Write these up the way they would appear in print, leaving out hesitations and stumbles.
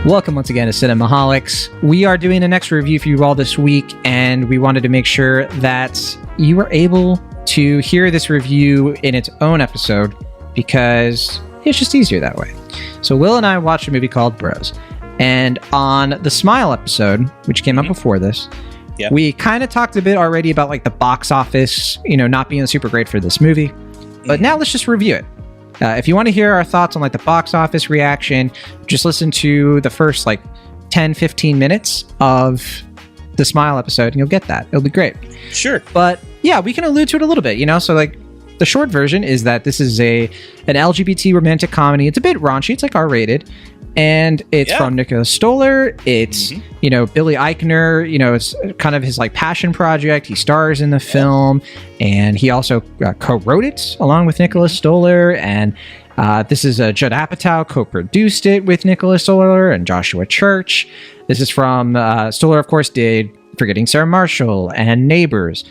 Welcome once again to Cinemaholics. We are doing an extra review for you all this week, and we wanted to make sure that you were able to hear this review in its own episode because it's just easier that way. So Will and I watched a movie called Bros, and on the Smile episode, which came up before this, we kind of talked a bit already about like the box office, not being super great for this movie. But now let's just review it. If you want to hear our thoughts on like the box office reaction, just listen to the first like 10-15 minutes of the Smile episode and you'll get that. It'll be great. Sure. But yeah, we can allude to it a little bit, So like the short version is that this is an LGBT romantic comedy. It's a bit raunchy. It's like R-rated. And it's from Nicholas Stoller. It's, Billy Eichner, it's kind of his like passion project. He stars in the film and he also co-wrote it along with Nicholas Stoller. And this is Judd Apatow co-produced it with Nicholas Stoller and Joshua Church. This is from Stoller, of course, did Forgetting Sarah Marshall and Neighbors.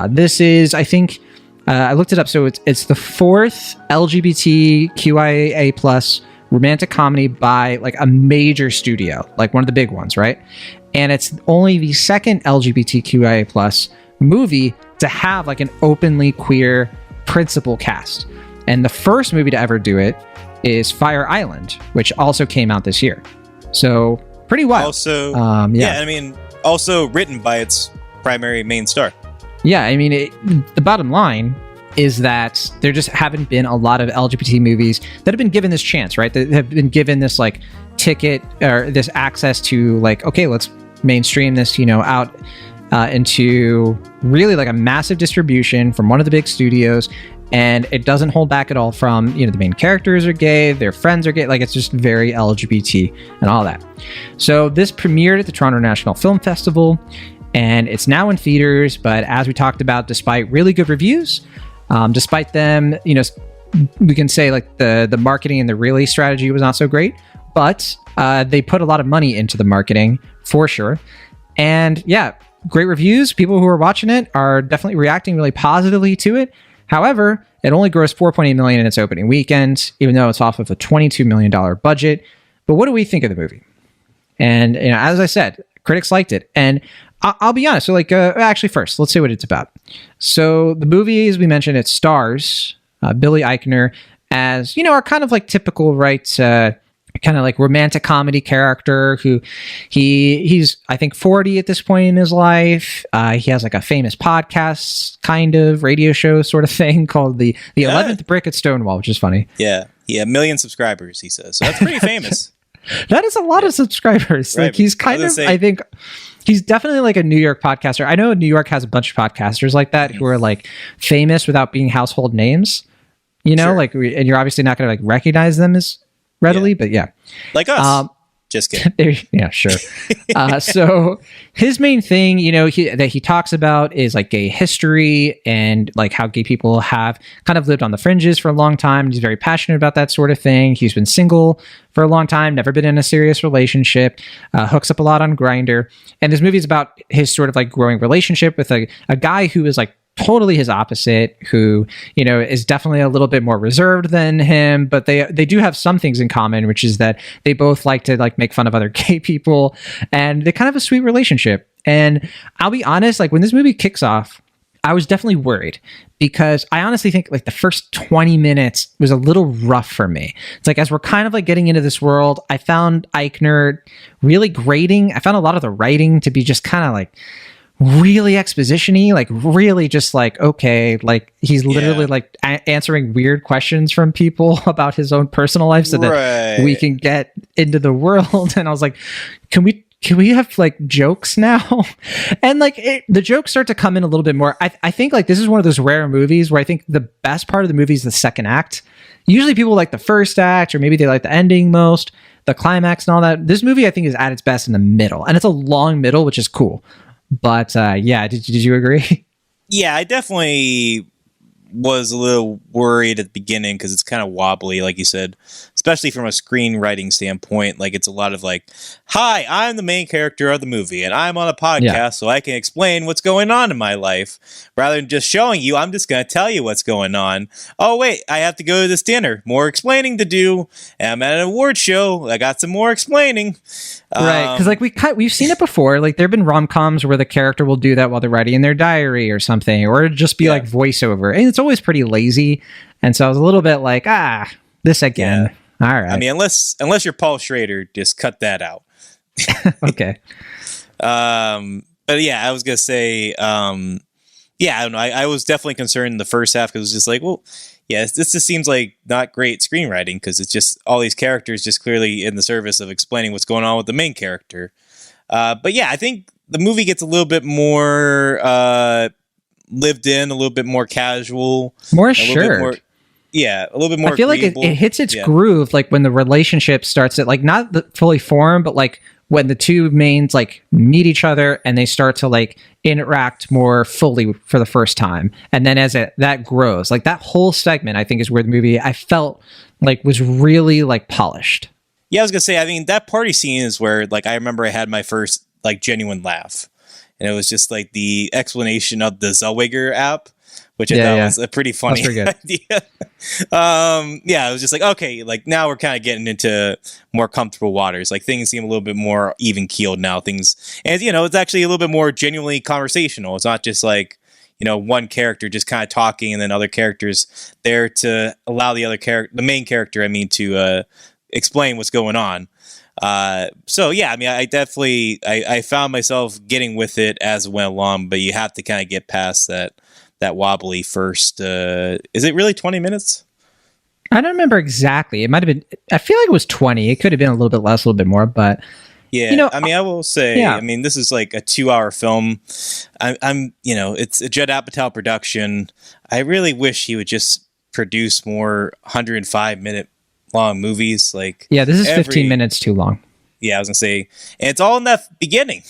This is, I think, I looked it up. So it's the fourth LGBTQIA plus romantic comedy by like a major studio, like one of the big ones, right? And it's only the second LGBTQIA plus movie to have like an openly queer principal cast. And the first movie to ever do it is Fire Island, which also came out this year. So pretty wild. Also, also written by its primary main star. Yeah, I mean, the bottom line is that there just haven't been a lot of LGBT movies that have been given this chance, right? That have been given this like ticket or this access to like, okay, let's mainstream this, out into really like a massive distribution from one of the big studios. And it doesn't hold back at all from, the main characters are gay, their friends are gay. Like it's just very LGBT and all that. So this premiered at the Toronto National Film Festival and it's now in theaters. But as we talked about, despite really good reviews, despite them, we can say like the marketing and the release strategy was not so great, but they put a lot of money into the marketing for sure. And yeah, great reviews. People who are watching it are definitely reacting really positively to it. However, it only grossed $4.8 million in its opening weekend, even though it's off of a $22 million budget. But what do we think of the movie? And as I said, critics liked it. And I'll be honest. So actually first, let's say what it's about. So the movie, as we mentioned, it stars Billy Eichner as, our kind of like typical, right, kind of like romantic comedy character who he's, I think 40 at this point in his life. He has like a famous podcast kind of radio show sort of thing called the 11th Brick at Stonewall, which is funny. Yeah. 1 million subscribers, he says. So that's pretty famous. That is a lot of subscribers. Right. Like he's kind of, I think he's definitely like a New York podcaster. I know New York has a bunch of podcasters like that who are like famous without being household names, Sure. like, and you're obviously not going to like recognize them as readily, but yeah. Like us. Just kidding. Yeah, sure. So his main thing, that he talks about is like gay history and like how gay people have kind of lived on the fringes for a long time. He's very passionate about that sort of thing. He's been single for a long time, never been in a serious relationship, hooks up a lot on Grindr. And this movie is about his sort of like growing relationship with a guy who is like totally his opposite, who is definitely a little bit more reserved than him, but they do have some things in common, which is that they both like to like make fun of other gay people, and they kind of have a sweet relationship. And I'll be honest, like when this movie kicks off, I was definitely worried because I honestly think like the first 20 minutes was a little rough for me. It's like as we're kind of like getting into this world, I found Eichner really grating. I found a lot of the writing to be just kind of like really exposition-y, like really just like, okay, like he's literally like answering weird questions from people about his own personal life so that we can get into the world. And I was like, can we have like jokes now? And like the jokes start to come in a little bit more. I think like this is one of those rare movies where I think the best part of the movie is the second act. Usually people like the first act, or maybe they like the ending most, the climax and all that. This movie I think is at its best in the middle, and it's a long middle, which is cool. But yeah, did you agree? Yeah, I definitely was a little worried at the beginning because it's kind of wobbly, like you said, especially from a screenwriting standpoint. Like, it's a lot of like, hi, I'm the main character of the movie and I'm on a podcast so I can explain what's going on in my life, rather than just showing you. I'm just going to tell you what's going on. Oh wait, I have to go to this dinner, more explaining to do, and I'm at an award show, I got some more explaining. Right, because like we've seen it before. Like, there have been rom-coms where the character will do that while they're writing in their diary or something, or it'd just be like voiceover, and it's always pretty lazy. And so I was a little bit like, this again. All right. I mean, unless you're Paul Schrader, just cut that out. Okay. But yeah, I was gonna say, I don't know. I was definitely concerned in the first half because it was just like, well, yeah, this just seems like not great screenwriting because it's just all these characters just clearly in the service of explaining what's going on with the main character. But yeah, I think the movie gets a little bit more lived in, a little bit more casual, more assured. A little bit more. I feel agreeable. Like it hits its groove, like when the relationship starts to like not fully form, but like when the two mains like meet each other and they start to like interact more fully for the first time. And then as that grows, like that whole segment, I think is where the movie I felt like was really like polished. Yeah, I was gonna say, I mean, that party scene is where like I remember I had my first like genuine laugh. And it was just like the explanation of the Zellweger app, which I thought was a pretty funny idea. It was just like, okay, like now we're kind of getting into more comfortable waters. Like things seem a little bit more even keeled now. And it's actually a little bit more genuinely conversational. It's not just like, one character just kind of talking and then other characters there to allow the main character, to explain what's going on. I definitely I found myself getting with it as it went along, but you have to kind of get past that wobbly first. Is it really 20 minutes? I don't remember exactly. It might have been, I feel like it was 20. It could have been a little bit less, a little bit more, but I will say, this is like a 2-hour film. It's a Judd Apatow production. I really wish he would just produce more 105-minute long movies. Like, this is 15 minutes too long. Yeah, I was gonna say, and it's all in that beginning.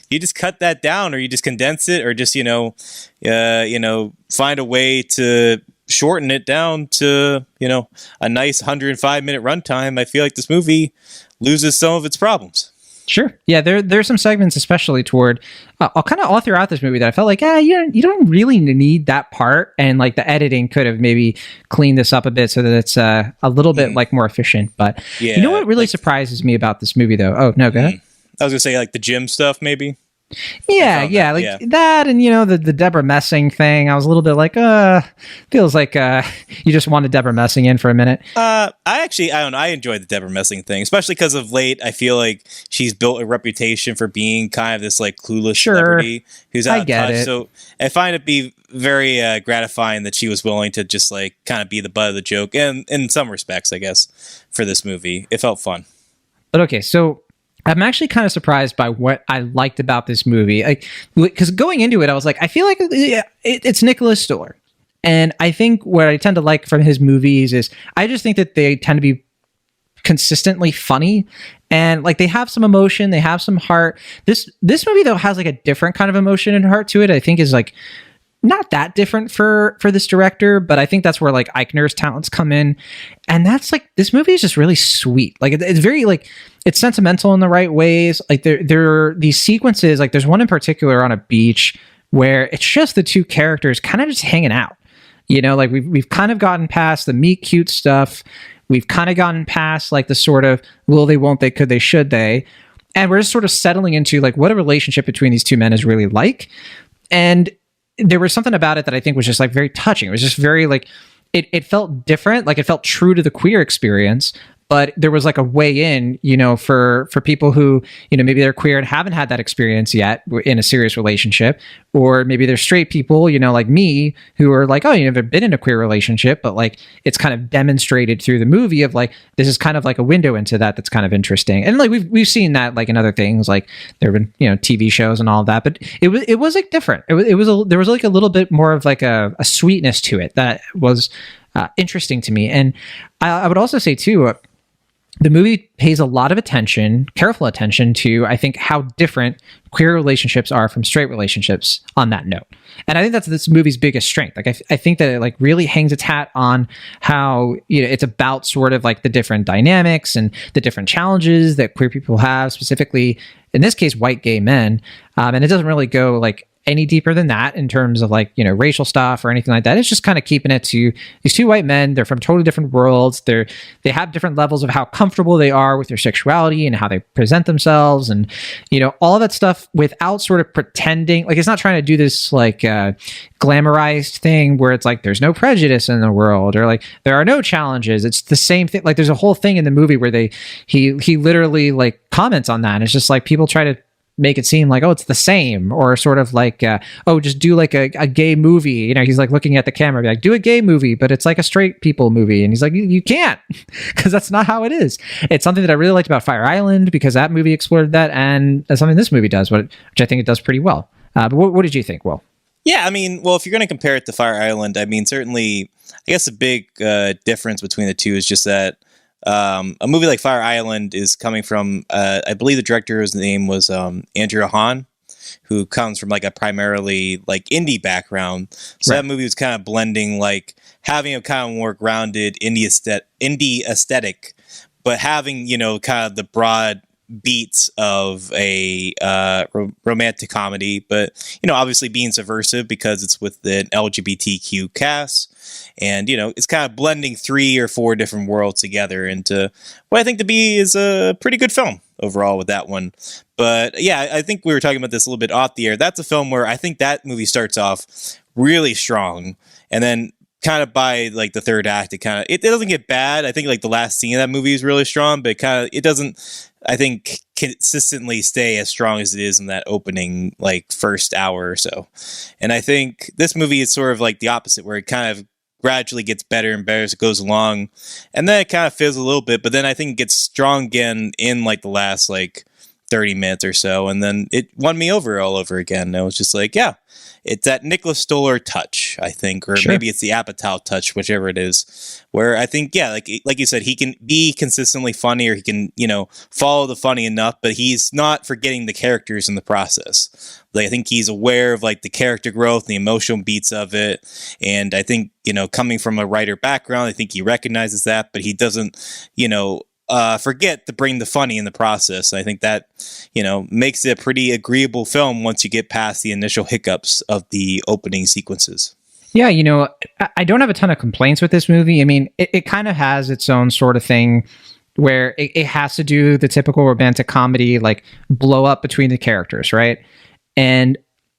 You just cut that down, or you just condense it, or just find a way to shorten it down to a nice 105-minute runtime. I feel like this movie loses some of its problems. Sure. Yeah, there's some segments, especially toward kind of all throughout this movie, that I felt like, you don't really need that part, and like the editing could have maybe cleaned this up a bit so that it's a little bit like more efficient. But you know what really surprises me about this movie, though? Oh no, go ahead. I was gonna say like the gym stuff, maybe. That, and the Deborah Messing thing. I was a little bit like, feels like you just wanted Deborah Messing in for a minute. I don't know. I enjoyed the Deborah Messing thing, especially because of late. I feel like she's built a reputation for being kind of this like clueless celebrity who's out of touch. So I find it be very gratifying that she was willing to just like kind of be the butt of the joke, and in some respects, I guess, for this movie, it felt fun. But okay, so I'm actually kind of surprised by what I liked about this movie. Because going into it, I was like, I feel like it's Nicholas Stoller. And I think what I tend to like from his movies is I just think that they tend to be consistently funny. And like they have some emotion, they have some heart. This movie, though, has like a different kind of emotion and heart to it. I think is like not that different for this director, but I think that's where like Eichner's talents come in. And that's like, this movie is just really sweet. Like it's very like, it's sentimental in the right ways. Like there are these sequences, like there's one in particular on a beach where it's just the two characters kind of just hanging out. Like we've kind of gotten past the meet cute stuff. We've kind of gotten past like the sort of will they, won't they, could they, should they. And we're just sort of settling into like what a relationship between these two men is really like. And there was something about it that I think was just like very touching. It was just very like, it felt different. Like it felt true to the queer experience, but there was like a way in, for people who, maybe they're queer and haven't had that experience yet in a serious relationship, or maybe they're straight people, like me, who are like, oh, you've never been in a queer relationship, but like it's kind of demonstrated through the movie of like, this is kind of like a window into that's kind of interesting. And like we've seen that like in other things, like there have been, TV shows and all of that, but it was like different. There was like a little bit more of like a sweetness to it that was interesting to me. And I would also say too, the movie pays a lot of attention, careful attention to, I think, how different queer relationships are from straight relationships on that note. And I think that's this movie's biggest strength. Like, I think that it like really hangs its hat on how, you know, it's about sort of like the different dynamics and the different challenges that queer people have, specifically in this case, white gay men. And it doesn't really go like any deeper than that in terms of like, you know, racial stuff or anything like that. It's just kind of keeping it to these two white men. They're from totally different worlds. They have different levels of how comfortable they are with their sexuality and how they present themselves, and, you know, all of that stuff without sort of pretending like it's not trying to do this like glamorized thing where it's like there's no prejudice in the world or like there are no challenges. It's the same thing. Like there's a whole thing in the movie where he literally like comments on that. And it's just like people try to make it seem like, oh, it's the same, or sort of like, oh, just do like a gay movie. You know, he's like looking at the camera, like, do a gay movie, but it's like a straight people movie. And he's like, you can't, because that's not how it is. It's something that I really liked about Fire Island, because that movie explored that, and that's something this movie does, which I think it does pretty well. But what did you think, Will? Yeah, I mean, well, if you're going to compare it to Fire Island, I mean, certainly, I guess the big difference between the two is just that a movie like Fire Island is coming from, I believe the director's name was Andrea Hahn, who comes from like a primarily like indie background. So That movie was kind of blending, like having a kind of more grounded indie aesthetic, but having, you know, kind of the broad beats of a romantic comedy, but, you know, obviously being subversive because it's with an LGBTQ cast. And, you know, it's kind of blending 3 or 4 different worlds together into what I think to be is a pretty good film overall with that one. But yeah, I think we were talking about this a little bit off the air. That's a film where I think that movie starts off really strong, and then kind of by like the third act, it doesn't get bad. I think like the last scene of that movie is really strong, but it doesn't, I think, consistently stay as strong as it is in that opening like first hour or so. And I think this movie is sort of like the opposite, where it kind of gradually gets better and better as it goes along, and then it kind of fizzles a little bit, but then I think it gets strong again in like the last like 30 minutes or so, and then it won me over all over again. I was just like, yeah, it's that Nicholas Stoller touch, I think, or Sure. maybe it's the Apatow touch, whichever it is, where I think, yeah, like you said, he can be consistently funny, or he can, you know, follow the funny enough, but he's not forgetting the characters in the process. Like, I think he's aware of like the character growth, the emotional beats of it, and I think, you know, coming from a writer background, I think he recognizes that, but he doesn't, you know, forget to bring the funny in the process. I think that, you know, makes it a pretty agreeable film once you get past the initial hiccups of the opening sequences. Yeah, you know, I don't have a ton of complaints with this movie. I mean, it kind of has its own sort of thing where it has to do the typical romantic comedy, like blow up between the characters, right? And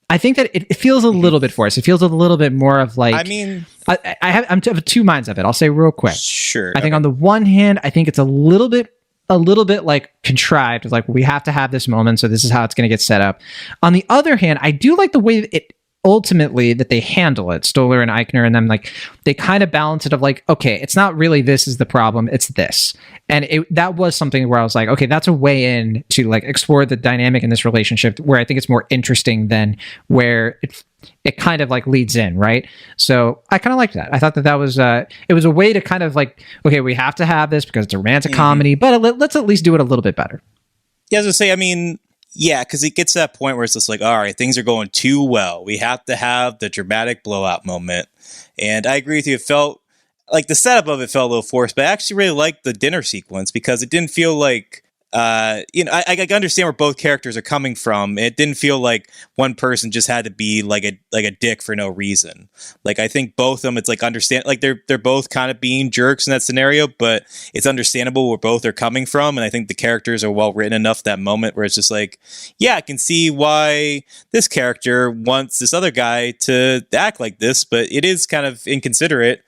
I think that it feels a little bit forced. It feels a little bit more of like, I mean, I'm of two minds of it. I'll say real quick. Sure. I think on the one hand, I think it's a little bit like contrived. Like, we have to have this moment, so this is how it's going to get set up. On the other hand, I do like the way that it ultimately that they handle it, Stoller and Eichner and them, like they kind of balance it of like, okay, it's not really this is the problem, it's this. And that was something where I was like, okay, that's a way in to like explore the dynamic in this relationship where I think it's more interesting than where it kind of like leads in, right? So I kind of liked that. I thought that was it was a way to kind of like, okay, we have to have this because it's a romantic comedy, but let's at least do it a little bit better. Yeah, I was gonna say, I mean, yeah, because it gets to that point where it's just like, all right, things are going too well. We have to have the dramatic blowout moment. And I agree with you. It felt like the setup of it felt a little forced, but I actually really liked the dinner sequence because it didn't feel like, you know, I understand where both characters are coming from. It didn't feel like one person just had to be like a dick for no reason. Like, I think both of them, it's like understand, like they're both kind of being jerks in that scenario, but it's understandable where both are coming from. And I think the characters are well written enough that moment where it's just like, yeah, I can see why this character wants this other guy to act like this, but it is kind of inconsiderate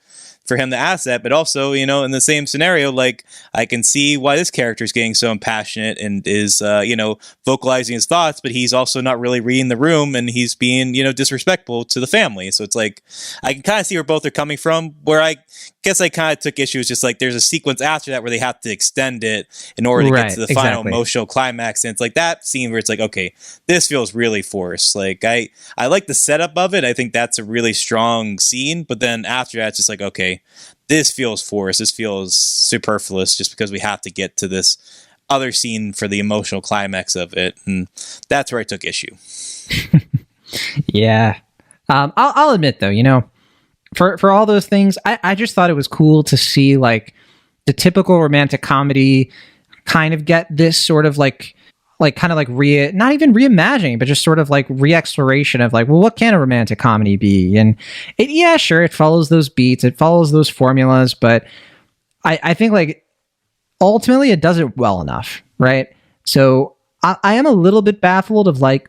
for him to ask that. But also, you know, in the same scenario, like I can see why this character is getting so impassionate and is, you know, vocalizing his thoughts, but he's also not really reading the room and he's being, you know, disrespectful to the family. So it's like, I can kind of see where both are coming from. Where I guess I kind of took issue is just like, there's a sequence after that where they have to extend it in order to get to the final emotional climax. And it's like that scene where it's like, okay, this feels really forced. Like I like the setup of it. I think that's a really strong scene, but then after that, it's just like, okay, this feels forced. This feels superfluous just because we have to get to this other scene for the emotional climax of it. And that's where I took issue. Yeah. I'll admit though, you know, for all those things, I just thought it was cool to see like the typical romantic comedy kind of get this sort of like kind of like not even reimagining, but just sort of like re-exploration of like, well, what can a romantic comedy be? And yeah, sure, it follows those beats, it follows those formulas, but I think like ultimately it does it well enough, right? So I am a little bit baffled of like,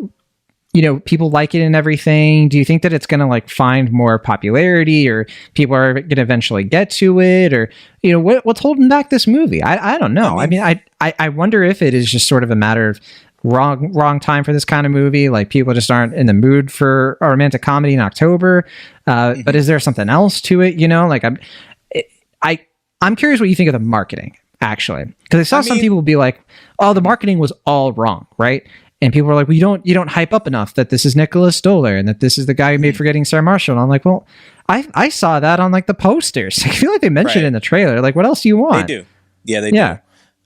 you know, people like it and everything. Do you think that it's going to like find more popularity, or people are going to eventually get to it, or, you know, what's holding back this movie? I don't know. I mean, I wonder if it is just sort of a matter of wrong time for this kind of movie. Like people just aren't in the mood for a romantic comedy in October. But is there something else to it? You know, like I'm curious what you think of the marketing actually, because I saw some people be like, oh, the marketing was all wrong. Right. And people were like, well, you don't hype up enough that this is Nicholas Stoller and that this is the guy who made Forgetting Sarah Marshall. And I'm like, well, I saw that on like the posters. I feel like they mentioned it in the trailer. Like, what else do you want? They do. Yeah, they do.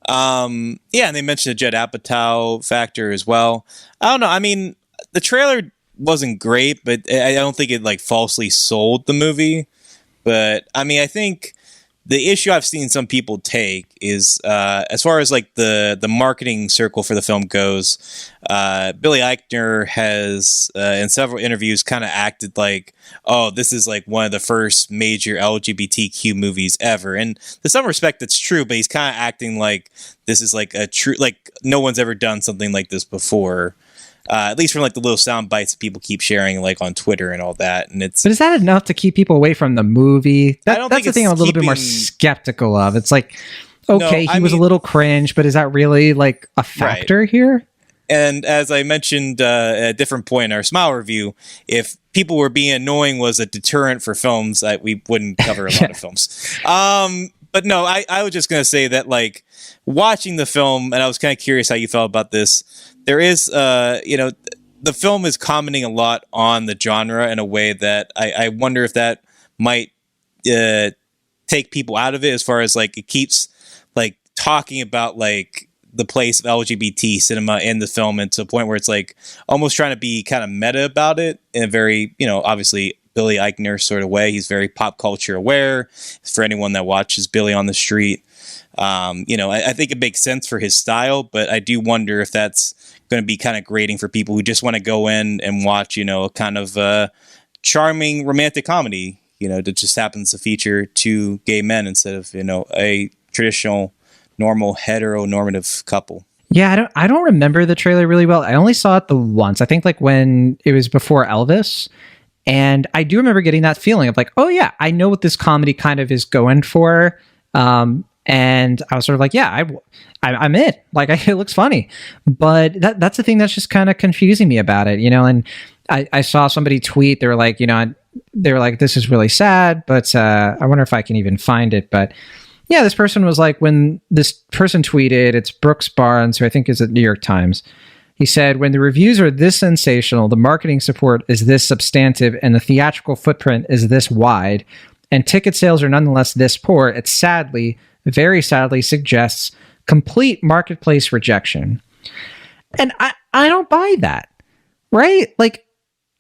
And they mentioned the Judd Apatow factor as well. I don't know. I mean, the trailer wasn't great, but I don't think it like falsely sold the movie. But I mean, I think the issue I've seen some people take is as far as like the marketing circle for the film goes, Billy Eichner has in several interviews kind of acted like, oh, this is like one of the first major LGBTQ movies ever. And to some respect, that's true, but he's kind of acting like this is like a true, like no one's ever done something like this before. At least from like the little sound bites that people keep sharing like on Twitter and all that. And but is that enough to keep people away from the movie? That's the thing I'm a little bit more skeptical of. It's like, okay, he was a little cringe, but is that really like a factor here? And as I mentioned at a different point in our Smile review, if people were being annoying was a deterrent for films, we wouldn't cover a lot of films. But no, I was just going to say that like watching the film, and I was kind of curious how you felt about this. There is, the film is commenting a lot on the genre in a way that I wonder if that might take people out of it, as far as like it keeps like talking about like the place of LGBT cinema in the film, and to a point where it's like almost trying to be kind of meta about it in a very, obviously Billy Eichner sort of way. He's very pop culture aware. For anyone that watches Billy on the Street, I think it makes sense for his style, but I do wonder if that's going to be kind of grating for people who just want to go in and watch, a kind of charming romantic comedy, that just happens to feature two gay men instead of, a traditional, normal, heteronormative couple. Yeah, I don't remember the trailer really well. I only saw it the once. I think like when it was before Elvis. And I do remember getting that feeling of like, oh yeah, I know what this comedy kind of is going for. And I was sort of like, yeah, I'm in. Like, it looks funny. But that's the thing that's just kind of confusing me about it, And I saw somebody tweet, they were like, this is really sad, but I wonder if I can even find it. But yeah, this person was like, when this person tweeted, it's Brooks Barnes, who I think is at New York Times. He said, when the reviews are this sensational, the marketing support is this substantive, and the theatrical footprint is this wide, and ticket sales are nonetheless this poor, it sadly, very sadly suggests complete marketplace rejection. And I don't buy that, right? Like,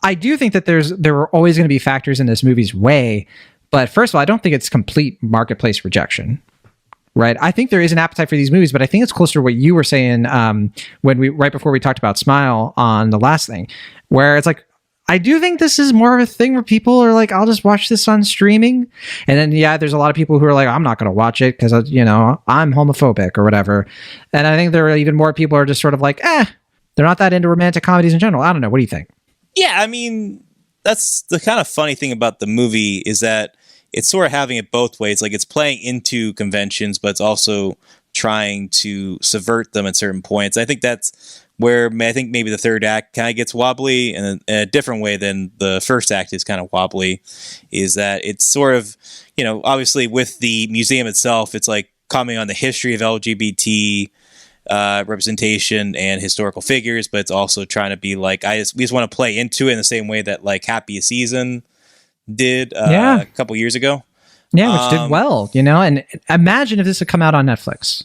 I do think that there are always going to be factors in this movie's way, but first of all, I don't think it's complete marketplace rejection. Right. I think there is an appetite for these movies, but I think it's closer to what you were saying right before we talked about Smile on the last thing, where it's like, I do think this is more of a thing where people are like, I'll just watch this on streaming. And then, yeah, there's a lot of people who are like, I'm not going to watch it because, I'm homophobic or whatever. And I think there are even more people who are just sort of like, they're not that into romantic comedies in general. I don't know. What do you think? Yeah, I mean, that's the kind of funny thing about the movie is that it's sort of having it both ways. Like, it's playing into conventions, but it's also trying to subvert them at certain points. I think that's where maybe the third act kind of gets wobbly, and in a different way than the first act is kind of wobbly, is that it's sort of, obviously with the museum itself, it's like commenting on the history of LGBT representation and historical figures, but it's also trying to be like, we just want to play into it in the same way that like Happy Season did a couple years ago. Yeah, which did well, and imagine if this had come out on Netflix.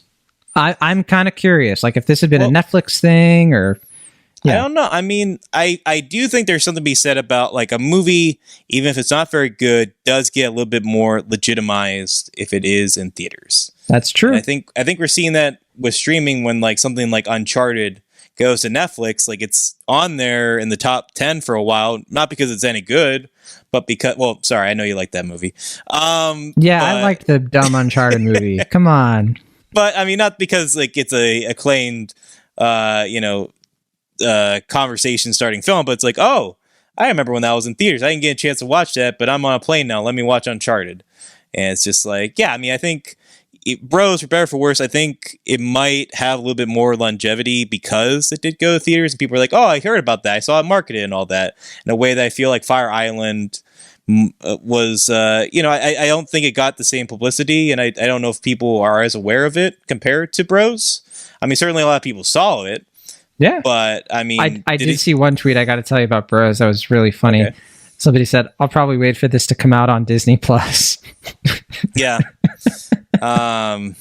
I'm kind of curious, like if this had been a Netflix thing or... Yeah. I don't know. I mean, I do think there's something to be said about like a movie, even if it's not very good, does get a little bit more legitimized if it is in theaters. That's true. And I think we're seeing that with streaming when like something like Uncharted goes to Netflix, like it's on there in the top 10 for a while, not because it's any good, but because, well, sorry, I know you like that movie. I liked the dumb Uncharted movie. Come on. But I mean, not because like it's a acclaimed, conversation starting film, but it's like, oh, I remember when that was in theaters. I didn't get a chance to watch that, but I'm on a plane now. Let me watch Uncharted. And it's just like, yeah, I mean, I think Bros, for better or for worse, I think it might have a little bit more longevity because it did go to theaters and people were like, oh, I heard about that. I saw it marketed and all that in a way that I feel like Fire Island was, I don't think it got the same publicity, and I don't know if people are as aware of it compared to Bros. I mean, certainly a lot of people saw it. Yeah. But I mean, I did see one tweet I got to tell you about Bros. That was really funny. Okay. Somebody said, I'll probably wait for this to come out on Disney Plus. Yeah. Man.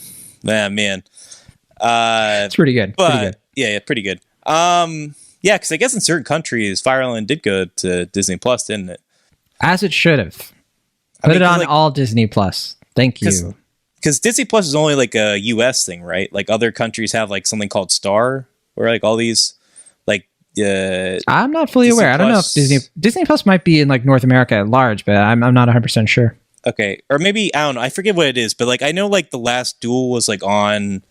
It's pretty good. But pretty good. Yeah, pretty good. Yeah, because I guess in certain countries, Fire Island did go to Disney Plus, didn't it? As it should have. Put it on all Disney Plus. Thank you. Because Disney Plus is only like a US thing, right? Like other countries have like something called Star, or like all these like I'm not fully aware. I don't know if Disney Plus might be in like North America at large, but I'm not 100% sure. Okay. Or maybe, I don't know, I forget what it is, but like I know like The Last Duel was like on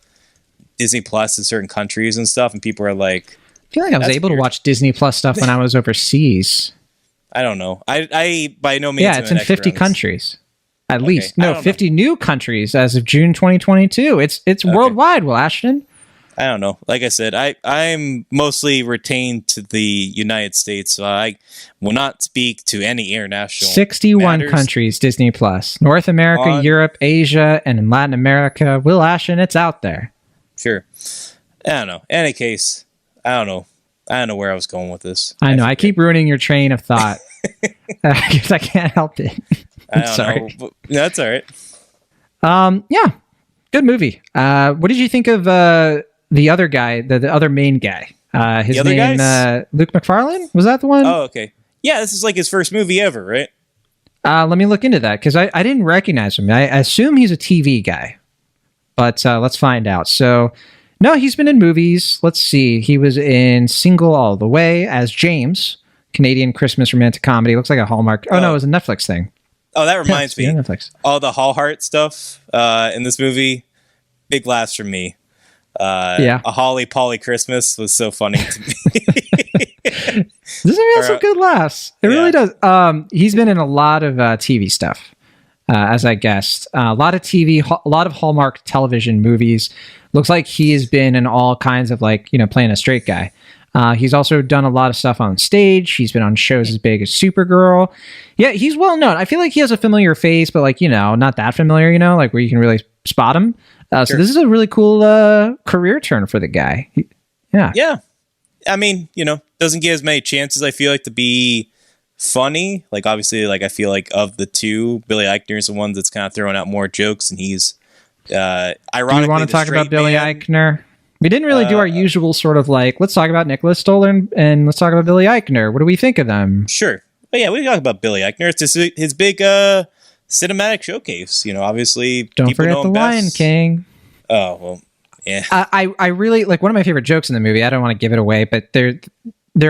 Disney Plus in certain countries and stuff, and people are like, I feel like I was able to watch Disney Plus stuff when I was overseas. I don't know. I by no means. Yeah, it's in 50 countries. At least. No, 50 new countries as of June 2022. It's worldwide, Will Ashton. I don't know. Like I said, I'm mostly retained to the United States, so I will not speak to any international 61 matters. Countries, Disney Plus. North America, Europe, Asia, and in Latin America. Will Ashton, it's out there. Sure. I don't know. In any case, I don't know where I was going with this. I know. I keep ruining your train of thought. Because I can't help it. I'm sorry. No, that's all right. Yeah. Good movie. What did you think of the other guy, the other main guy? His name, Luke Macfarlane? Was that the one? Oh, okay. Yeah, this is like his first movie ever, right? Let me look into that, because I didn't recognize him. I assume he's a TV guy. But let's find out. So, no, he's been in movies. Let's see. He was in Single All the Way as James, Canadian Christmas romantic comedy. Looks like a Hallmark. Oh, no, it was a Netflix thing. Oh, that reminds me. Netflix. All the Hall Heart stuff in this movie, big laughs from me. A Holly Polly Christmas was so funny to me. This movie has some good laughs. It really does. He's been in a lot of TV stuff, as I guessed. A lot of TV, a lot of Hallmark television movies. Looks like he has been in all kinds of playing a straight guy. He's also done a lot of stuff on stage. He's been on shows as big as Supergirl. Yeah, he's well known. I feel like he has a familiar face, but not that familiar, like where you can really spot him. Sure. So this is a really cool career turn for the guy. Yeah. I mean, doesn't get as many chances, I feel like, to be funny. Like, obviously, I feel like of the two, Billy Eichner is the one that's kind of throwing out more jokes, and he's ironically. Do you want to talk about Billy Eichner? We didn't really do our usual sort of let's talk about Nicholas Stoller and let's talk about Billy Eichner. What do we think of them? Sure. But yeah, we can talk about Billy Eichner. It's just his big cinematic showcase. Obviously, don't forget The Lion King. Oh, well, yeah. I really like one of my favorite jokes in the movie. I don't want to give it away, but there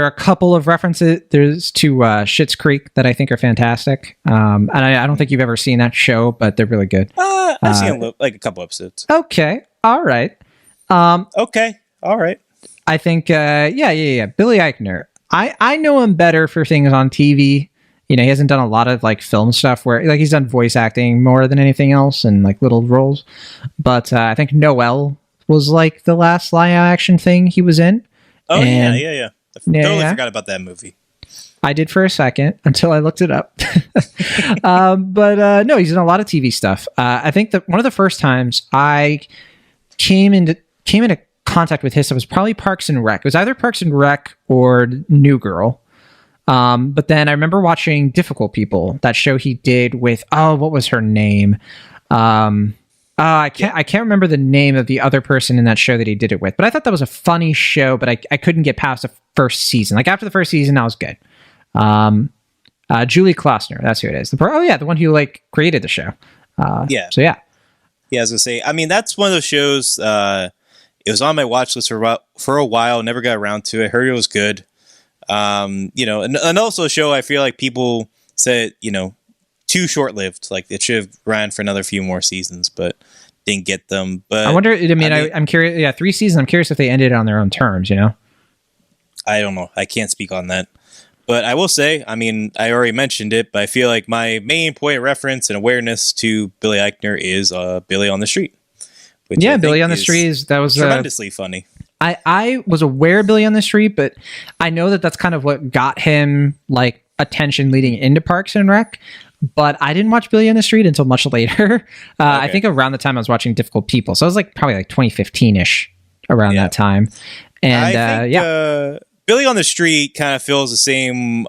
are a couple of references. There's to Schitt's Creek that I think are fantastic. And I don't think you've ever seen that show, but they're really good. I've seen a couple episodes. Okay. All right. Okay. All right. I think, yeah. Billy Eichner. I know him better for things on TV. He hasn't done a lot of film stuff where he's done voice acting more than anything else and little roles. But I think Noelle was the last live action thing he was in. Oh, and, yeah. I totally forgot about that movie. I did for a second until I looked it up. But no, he's in a lot of TV stuff. I think that one of the first times I came into contact with his stuff was probably Parks and Rec. It was either Parks and Rec or New Girl. But then I remember watching Difficult People, that show he did with, what was her name? I can't remember the name of the other person in that show that he did it with, but I thought that was a funny show, but I couldn't get past the first season. Like after the first season, that was good. Julie Klausner, that's who it is. The one who like created the show. So yeah. Yeah, I was gonna say. I mean, that's one of those shows. It was on my watch list for a while. Never got around to it. Heard it was good. And also a show I feel like people said, too short-lived. Like it should have ran for another few more seasons, but didn't get them. But I wonder. I'm curious. Yeah, 3 seasons. I'm curious if they ended on their own terms. I don't know. I can't speak on that. But I will say, I mean, I already mentioned it, but I feel like my main point of reference and awareness to Billy Eichner is Billy on the Street. Yeah, Billy on the Street that was tremendously funny. I was aware of Billy on the Street, but I know that that's kind of what got him like attention leading into Parks and Rec. But I didn't watch Billy on the Street until much later. Okay. I think around the time I was watching Difficult People, so it was like probably like 2015ish around that time. And I think, Billy on the Street kind of feels the same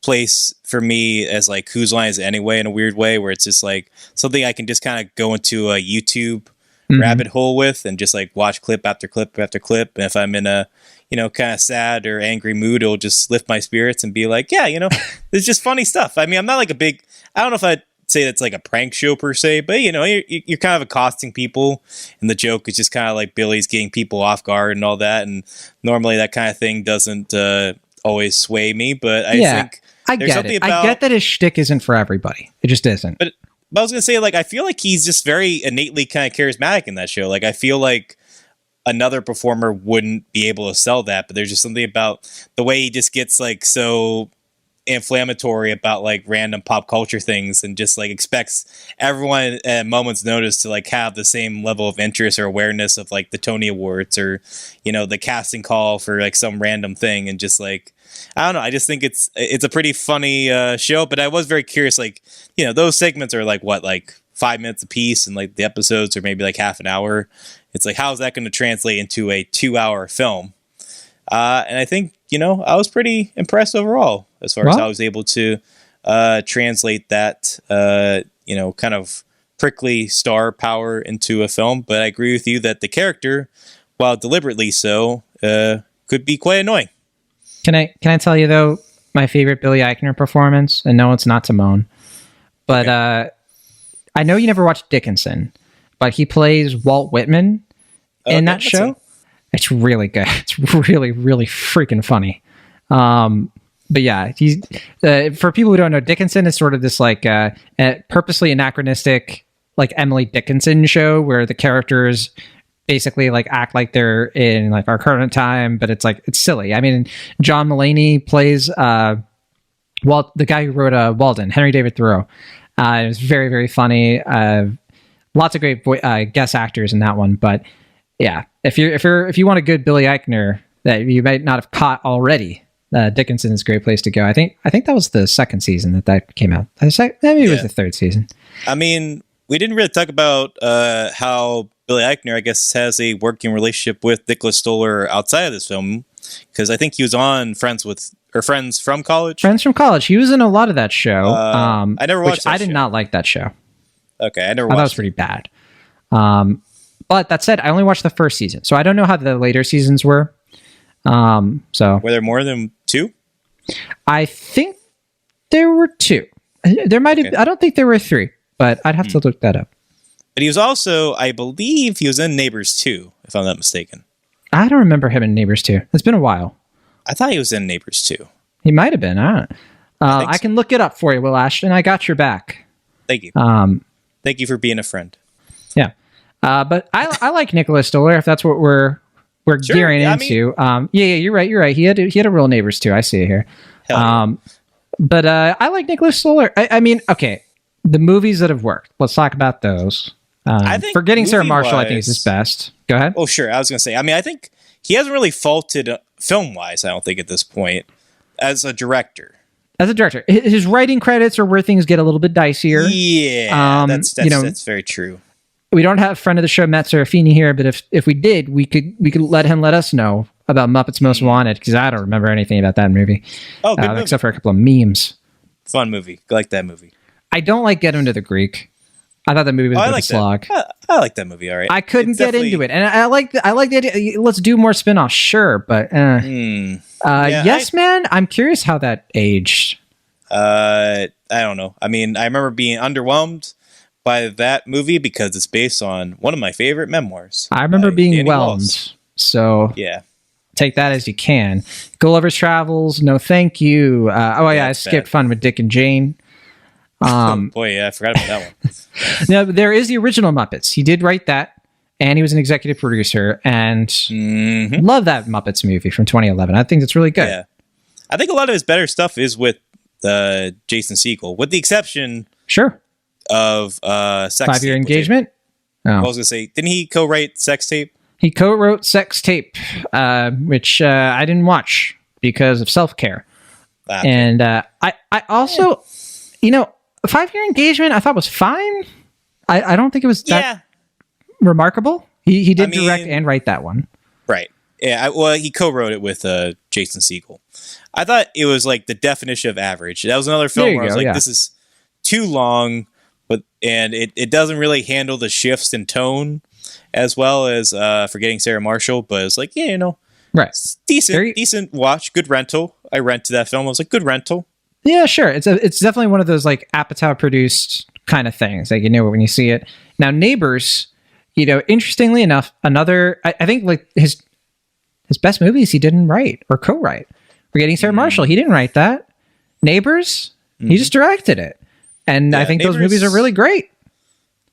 place for me as like Whose Line Is It Anyway, in a weird way, where it's just like something I can just kind of go into a YouTube rabbit hole with and just like watch clip after clip after clip. And if I'm in a kind of sad or angry mood, it'll just lift my spirits and be like, it's just funny stuff. I mean, I'm not like I don't know if I'd say that's like a prank show per se, but you're kind of accosting people, and the joke is just kind of like Billy's getting people off guard and all that. And normally that kind of thing doesn't always sway me, but I think I get that his shtick isn't for everybody. It just isn't. But I was gonna say, like, I feel like he's just very innately kind of charismatic in that show. Like, I feel like another performer wouldn't be able to sell that, but there's just something about the way he just gets like so inflammatory about like random pop culture things and just like expects everyone at a moment's notice to like have the same level of interest or awareness of like the Tony Awards or the casting call for like some random thing. And just like, I don't know, I just think it's a pretty funny show. But I was very curious, like, those segments are like what, like 5 minutes a piece, and like the episodes are maybe like half an hour. It's like, how is that going to translate into a 2-hour film? And I think, I was pretty impressed overall as far as how I was able to translate that, kind of prickly star power into a film. But I agree with you that the character, while deliberately so, could be quite annoying. Can I tell you, though, my favorite Billy Eichner performance? And no, it's not Timon. But I know you never watched Dickinson, but he plays Walt Whitman in that show. It's really good. It's really, really freaking funny. But yeah, he's for people who don't know, Dickinson is sort of this like purposely anachronistic, like Emily Dickinson show where the characters basically like act like they're in like our current time, but it's like it's silly. I mean, John Mulaney plays the guy who wrote Walden, Henry David Thoreau. It was very, very funny. Lots of great guest actors in that one, but yeah, if you want a good Billy Eichner that you might not have caught already, Dickinson is a great place to go. I think that was the second season that came out. Maybe it was the third season. I mean, we didn't really talk about how Billy Eichner, I guess, has a working relationship with Nicholas Stoller outside of this film, because I think he was on Friends from College. Friends from College. He was in a lot of that show. I never watched. I did not like that show. Okay, I never. I thought it was pretty bad. But that said, I only watched the first season, so I don't know how the later seasons were. So were there more than 2? I think there were 2. There might have. I don't think there were 3, but I'd have to look that up. But he was also, I believe, he was in Neighbors 2, if I'm not mistaken. I don't remember him in Neighbors 2. It's been a while. I thought he was in Neighbors 2. He might have been. I can look it up for you, Will Ashton. I got your back. Thank you. Thank you for being a friend. Yeah. But I like Nicholas Stoller, if that's what we're gearing into. You're right. He had a real Neighbors 2. I see it here. But I like Nicholas Stoller. I mean, okay, the movies that have worked. Let's talk about those. I think Forgetting Sarah Marshall, I think, is his best. Go ahead. Oh, sure. I was going to say, I mean, I think he hasn't really faulted film-wise, I don't think, at this point, as a director. His writing credits are where things get a little bit dicier. Yeah, that's very true. We don't have friend of the show Matt Serafini here, but if we did, we could let us know about Muppets Most Wanted because I don't remember anything about that movie. Oh, good movie. Except for a couple of memes. Fun movie. I like that movie. I don't like Get Him to the Greek. I thought that movie was a bit of a slog. I like that movie. All right. I couldn't get into it, and I like the idea. Let's do more spin-offs, sure, but Yes Man. I'm curious how that aged. I don't know. I mean, I remember being underwhelmed by that movie because it's based on one of my favorite memoirs. I remember being whelmed. So yeah, take that as you can. Gulliver's Travels. No, thank you. I skipped Fun with Dick and Jane. Boy, yeah, I forgot about that one. Now, there is the original Muppets. He did write that, and he was an executive producer, and love that Muppets movie from 2011. I think it's really good. Yeah. I think a lot of his better stuff is with Jason Segel, with the exception of Sex 5-Year Engagement. I was going to say, didn't he co-write Sex Tape? He co-wrote Sex Tape, which I didn't watch because of self-care. And I also... 5-Year Engagement, I thought was fine. I don't think it was that remarkable. He did direct and write that one. Right. Yeah. He co-wrote it with Jason Segel. I thought it was like the definition of average. That was another film where I was like, this is too long, and it doesn't really handle the shifts in tone as well as Forgetting Sarah Marshall. But it's like, right, decent watch, good rental. I rented that film. I was like, good rental. Yeah, sure. It's definitely one of those like Apatow produced kind of things. Like, when you see it. Now, Neighbors, interestingly enough, another, I think like his best movies he didn't write or co-write. Forgetting Sarah Marshall, he didn't write that. Neighbors, he just directed it. And I think those movies are really great.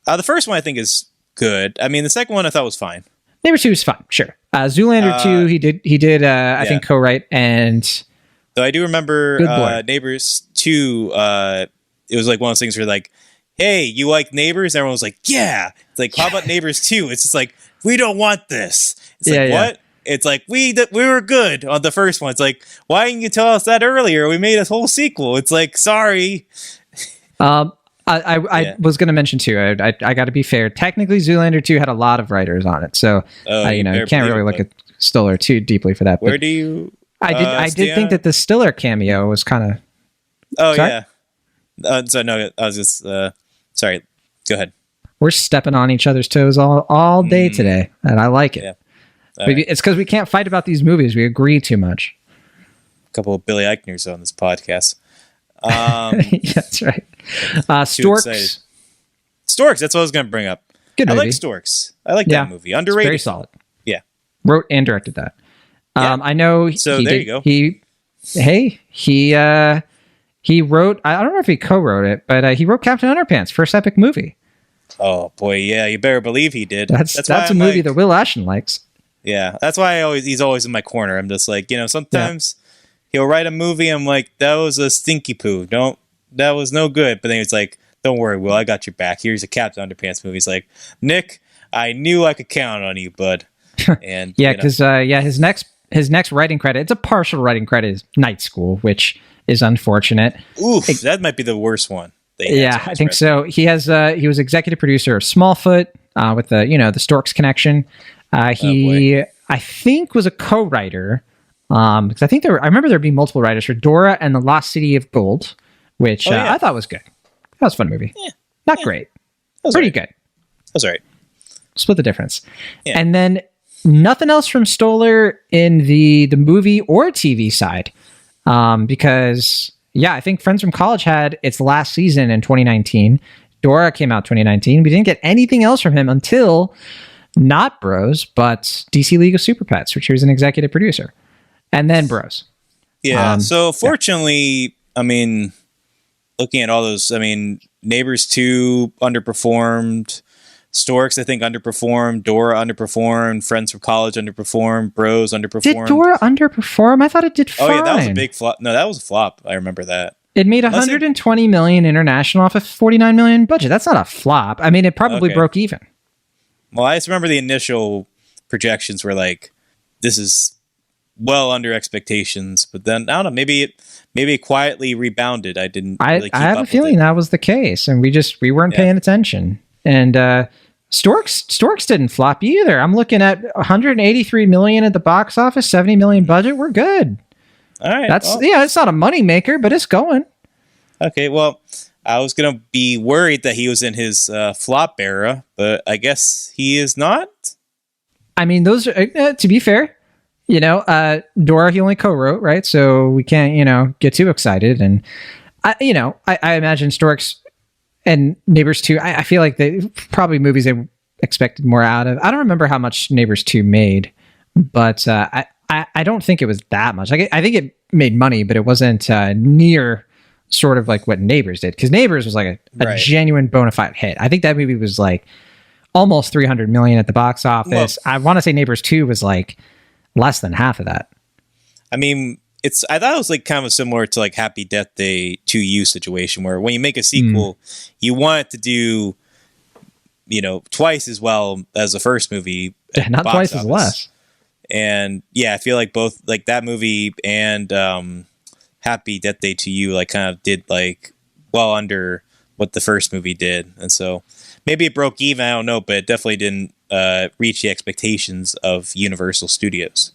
The first one I think is good. I mean, the second one I thought was fine. Neighbors 2 was fine, sure. Zoolander 2, he did I think co-write, and... Though I do remember Neighbors 2, it was like one of those things where like, hey, you like Neighbors? And everyone was like, yeah. It's like, how about Neighbors 2? It's just like, we don't want this. It's like, what? It's like, we were good on the first one. It's like, why didn't you tell us that earlier? We made a whole sequel. It's like, sorry. I was going to mention too, I got to be fair. Technically, Zoolander 2 had a lot of writers on it. So, you can't really look at Stoller too deeply for that. Where do you... I did think that the Stiller cameo was kind of... Oh, sorry? Yeah. So, no, I was just... sorry. Go ahead. We're stepping on each other's toes all day today, and I like it. Yeah. Right. It's because we can't fight about these movies. We agree too much. A couple of Billy Eichners on this podcast. That's right. Storks. Storks, that's what I was going to bring up. Good movie. I like Storks. I like that movie. Underrated. Very solid. Yeah. Wrote and directed that. I know. So there you go. He wrote. I don't know if he co-wrote it, but he wrote Captain Underpants, first epic movie. Oh boy, yeah, you better believe he did. That's a movie that Will Ashton likes. Yeah, that's why he's always in my corner. I'm just like, sometimes he'll write a movie. I'm like, that was a stinky poo. That was no good. But then he's like, don't worry, Will, I got your back. Here's a Captain Underpants movie. He's like, Nick, I knew I could count on you, bud. And because his next writing credit, it's a partial writing credit, is Night School, which is unfortunate. Oof, that might be the worst one. I think so. He was executive producer of Smallfoot with the Storks connection. I think was a co-writer because I remember there being multiple writers for Dora and the Lost City of Gold, which I thought was good. That was a fun movie. Yeah. Not great. Pretty good. That's all right. Split the difference. Yeah. And then nothing else from Stoller in the movie or TV side because I think Friends from College had its last season in 2019. Dora came out 2019. We didn't get anything else from him until not Bros, but DC League of Super Pets, which he was an executive producer. And then Bros. Yeah. So fortunately, I mean, looking at all those, I mean, Neighbors 2 underperformed. Storks, I think, underperformed. Dora underperformed. Friends from College underperformed. Bros underperformed. Did Dora underperform? I thought it did fine. Oh, yeah, that was a big flop. No, that was a flop. I remember that. It made $120 million international off a $49 million budget. That's not a flop. I mean, it probably broke even. Well, I just remember the initial projections were like, this is well under expectations. But then, I don't know, maybe it quietly rebounded. I didn't really keep I have up a feeling that was the case. And we weren't paying attention. And Storks didn't flop either. I'm looking at 183 million at the box office, 70 million budget. We're good. All right. It's not a money maker, but it's going. Okay, well, I was gonna be worried that he was in his flop era, but I guess he is not. I mean, those are, to be fair, Dora he only co-wrote, right? So we can't, get too excited. And I imagine Storks and Neighbors 2. I feel like they probably movies they expected more out of. I don't remember how much Neighbors 2 made, but I don't think it was that much. Like I think it made money, but it wasn't near sort of like what Neighbors did, because Neighbors was like a genuine bona fide hit. I think that movie was like almost 300 million at the box office. Whoa. I want to say Neighbors 2 was like less than half of that. I mean, I thought it was like kind of similar to like Happy Death Day 2U situation, where when you make a sequel, you want it to do, twice as well as the first movie. Yeah, not twice as less. And yeah, I feel like both like that movie and Happy Death Day 2U like kind of did like well under what the first movie did. And so maybe it broke even, I don't know, but it definitely didn't reach the expectations of Universal Studios.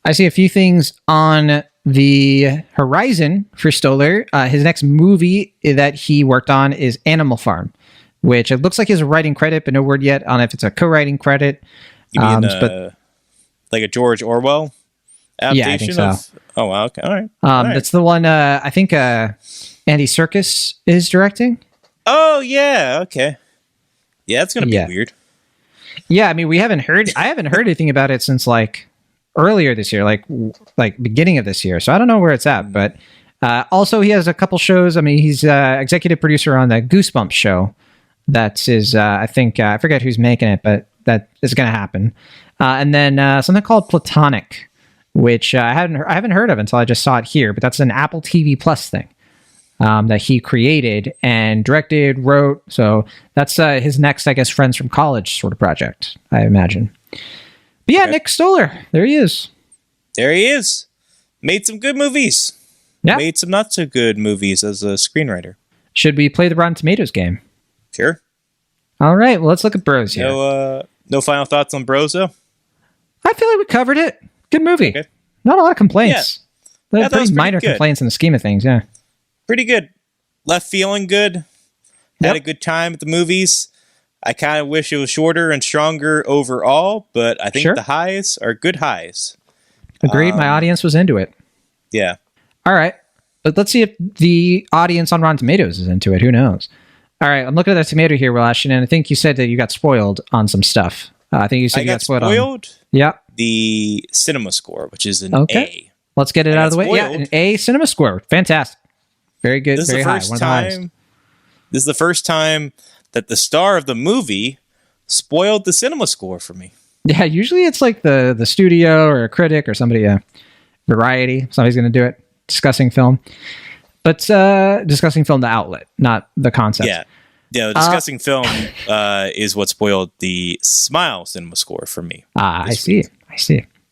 I see a few things on the horizon for Stoller. His next movie that he worked on is Animal Farm, which it looks like he has a writing credit, but no word yet on if it's a co-writing credit. You mean like a George Orwell adaptation? Yeah, I think so. Oh, wow. Okay. All right. All right. That's the one I think Andy Serkis is directing. Oh, yeah. Okay. Yeah, it's going to be weird. Yeah, I mean, I haven't heard anything about it since like earlier this year, like beginning of this year. So I don't know where it's at, but also he has a couple shows. I mean, he's executive producer on the Goosebumps show. That's his, I think, I forget who's making it, but that is going to happen. And then something called Platonic, which I haven't heard of until I just saw it here, but that's an Apple TV Plus thing that he created and directed, wrote. So that's his next, I guess, Friends from College sort of project, I imagine. But yeah, okay. Nick Stoller, there he is. There he is. Made some good movies. Yeah. Made some not so good movies as a screenwriter. Should we play the Rotten Tomatoes game? Sure. All right, well, let's look at Bros here. No final thoughts on Bros, though? I feel like we covered it. Good movie. Okay. Not a lot of complaints. Yeah. Pretty minor complaints in the scheme of things, yeah. Pretty good. Left feeling good. Had a good time at the movies. I kind of wish it was shorter and stronger overall, but I think the highs are good highs. Agreed. My audience was into it. Yeah. All right. But let's see if the audience on Rotten Tomatoes is into it. Who knows? All right. I'm looking at the tomato here, Will, and I think you said that you got spoiled on some stuff. I think you said you got spoiled on... Yeah. The cinema score, which is an A. Let's get it out of the way. Yeah, an A cinema score. Fantastic. Very good. Very high. This is the first time that the star of the movie spoiled the cinema score for me. Yeah, usually it's like the studio or a critic or somebody, Variety. Somebody's going to do it. Discussing film. But discussing film, the outlet, not the concept. Yeah. Yeah, discussing film is what spoiled the Smile cinema score for me. I see.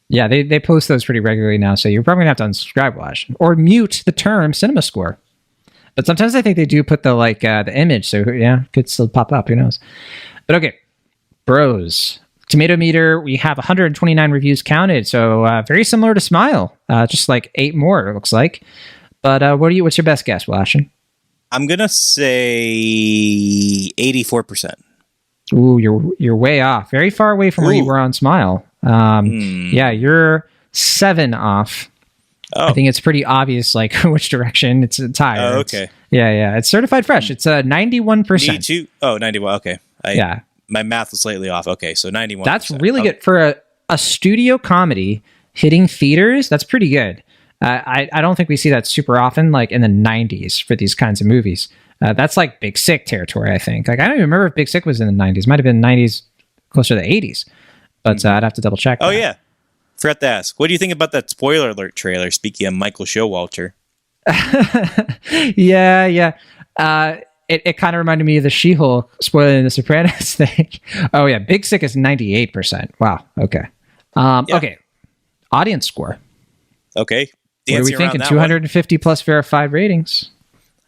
Yeah, they post those pretty regularly now, so you're probably going to have to unsubscribe, Wash, or mute the term cinema score. But sometimes I think they do put the image, so yeah, could still pop up. Who knows? But okay, Bros. Tomato meter, we have 129 reviews counted, so very similar to Smile, just like 8 more, it looks like. But what's your best guess, Washington? I'm gonna say 84%. Ooh, you're way off. Very far away from where you were on Smile. Yeah, you're 7 off. Oh. I think it's pretty obvious, like which direction it's higher. Oh, okay. It's certified fresh. It's 91%. Oh, 91. Okay. Yeah. My math was slightly off. Okay, so 91%. That's really good for a studio comedy hitting theaters. That's pretty good. I don't think we see that super often, like in the 90s for these kinds of movies. That's like Big Sick territory, I think. Like I don't even remember if Big Sick was in the 90s. Might have been 90s, closer to the 80s. But I'd have to double check. Oh, yeah. Forgot to ask. What do you think about that spoiler alert trailer, speaking of Michael Showalter? Yeah. It kind of reminded me of the She-Hulk spoiling the Sopranos thing. Oh, yeah. Big Sick is 98%. Wow. Okay. Okay. Audience score. Okay. What are we thinking? 250 plus verified ratings.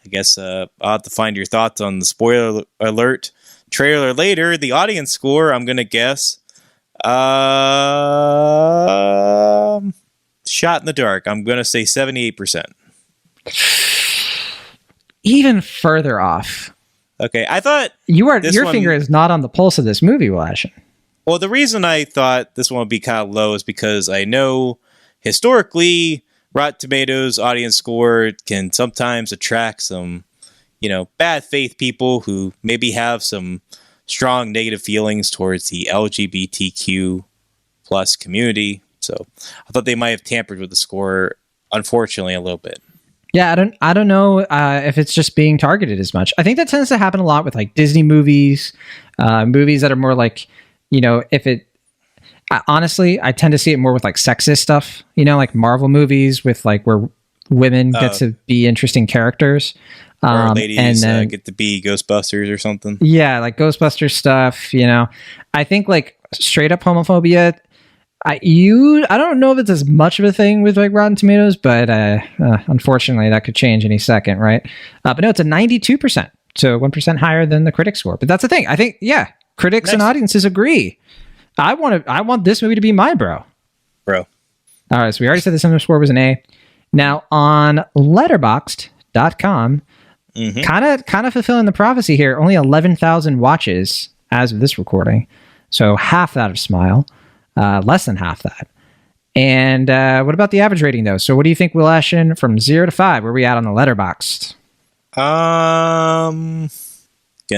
I guess I'll have to find your thoughts on the spoiler alert trailer later, the audience score, I'm going to guess, shot in the dark. I'm going to say 78%. Even further off. Okay, I thought your finger is not on the pulse of this movie, Washington. Well, the reason I thought this one would be kind of low is because I know historically Rotten Tomatoes audience score can sometimes attract some, bad faith people who maybe have some strong negative feelings towards the LGBTQ plus community. So I thought they might have tampered with the score, unfortunately, a little bit. Yeah, I don't know if it's just being targeted as much. I think that tends to happen a lot with like Disney movies, movies that are more like, honestly, I tend to see it more with like sexist stuff, like Marvel movies with like where women get to be interesting characters. Or ladies get to be Ghostbusters or something. Yeah, like Ghostbusters stuff, I think like straight up homophobia, I don't know if it's as much of a thing with like Rotten Tomatoes, but unfortunately that could change any second, right? But no, it's a 92%, so 1% higher than the critic score. But that's the thing. I think, critics and audiences agree. I want this movie to be my bro. All right, so we already said the cinema score was an A. Now on Letterboxd.com, kind of fulfilling the prophecy here. Only 11,000 watches as of this recording, so half that of Smile. Less than half that. And what about the average rating, though? So what do you think, Will Ashton, from 0 to 5? Where are we at on the Letterboxd? Gonna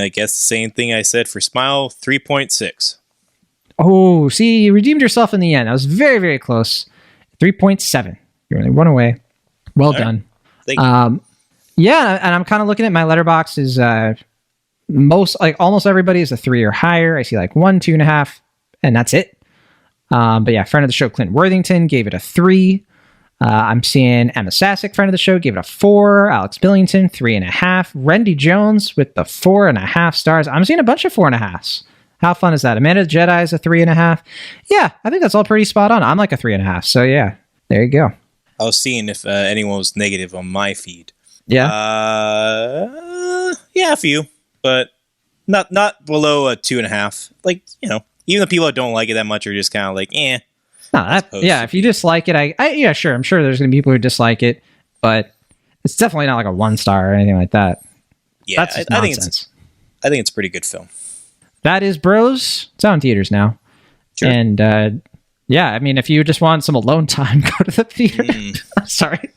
guess the same thing I said for Smile, 3.6. Oh, see, you redeemed yourself in the end. That was very, very close. 3.7. You're only one away. Well done. Thank you. Yeah, and I'm kind of looking at my Letterboxd is almost everybody is a 3 or higher. I see like 1, 2.5, and that's it. But yeah, friend of the show, Clint Worthington, gave it a 3. I'm seeing Emma Sasick, friend of the show, gave it a 4. Alex Billington, 3.5. Randy Jones with the 4.5 stars. I'm seeing a bunch of 4.5s. How fun is that? Amanda the Jedi is a 3.5. Yeah, I think that's all pretty spot on. I'm like a 3.5. So yeah, there you go. I was seeing if anyone was negative on my feed. Yeah. Yeah, a few, but not below a 2.5. Like, even the people that don't like it that much are just kind of like, eh. No, if you dislike it, yeah, sure. I'm sure there's going to be people who dislike it, but it's definitely not like a 1 star or anything like that. Yeah, I think it's a pretty good film. That is Bros. It's out in theaters now. Sure. And I mean, if you just want some alone time, go to the theater. Sorry.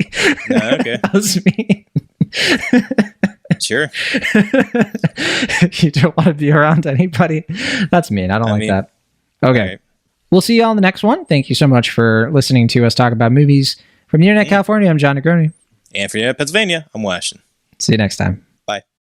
No, okay. That was me. Sure. You don't want to be around anybody. That's mean. I don't like that. Okay. Right. We'll see you all in the next one. Thank you so much for listening to us talk about movies. From the Internet California, I'm John Negroni. And from the Internet Pennsylvania, I'm Washington. See you next time.